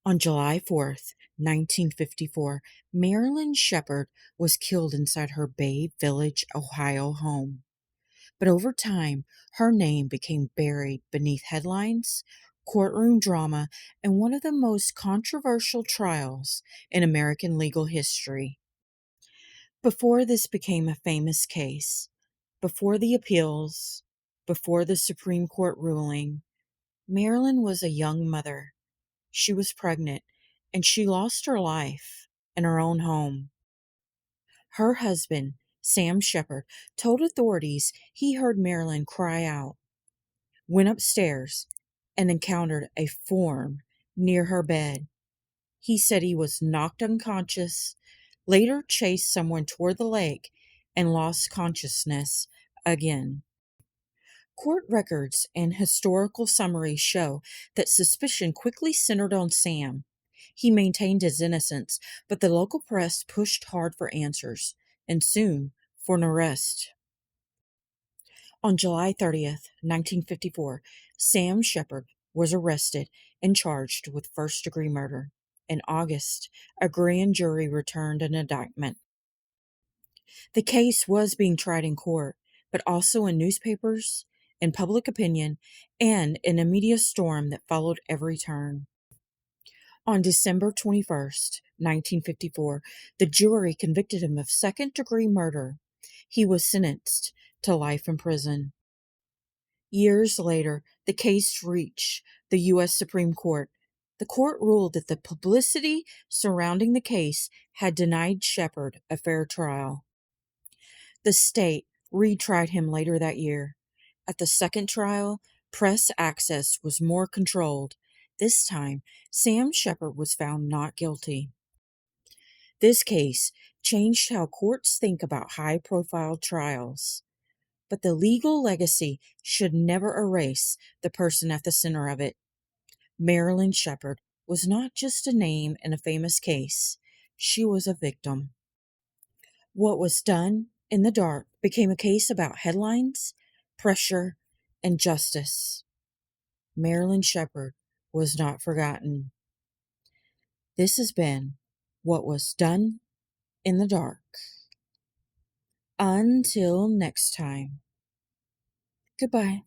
On July 4th, 1954, Marilyn Sheppard was killed inside her Bay Village, Ohio home. But over time, her name became buried beneath headlines, courtroom drama, and one of the most controversial trials in American legal history. Before this became a famous case, before the appeals, before the Supreme Court ruling, Marilyn was a young mother. She was pregnant, and she lost her life in her own home. Her husband, Sam Sheppard, told authorities he heard Marilyn cry out, went upstairs, and encountered a form near her bed. He said he was knocked unconscious, later chased someone toward the lake, and lost consciousness again. Court records and historical summaries show that suspicion quickly centered on Sam. He maintained his innocence, but the local press pushed hard for answers, and soon for an arrest. On July 30th, 1954, Sam Sheppard was arrested and charged with first-degree murder. In August, a grand jury returned an indictment. The case was being tried in court, but also in newspapers, in public opinion, and in a media storm that followed every turn. On December 21st, 1954, the jury convicted him of second-degree murder. He was sentenced to life in prison. Years later, the case reached the U.S. Supreme Court. The court ruled that the publicity surrounding the case had denied Sheppard a fair trial. The state retried him later that year. At the second trial, press access was more controlled. This time, Sam Sheppard was found not guilty. This case changed how courts think about high-profile trials. But the legal legacy should never erase the person at the center of it. Marilyn Sheppard was not just a name in a famous case. She was a victim. What was done in the dark became a case about headlines, pressure, and justice. Marilyn Sheppard was not forgotten. This has been What Was Done in the Dark. Until next time. Goodbye.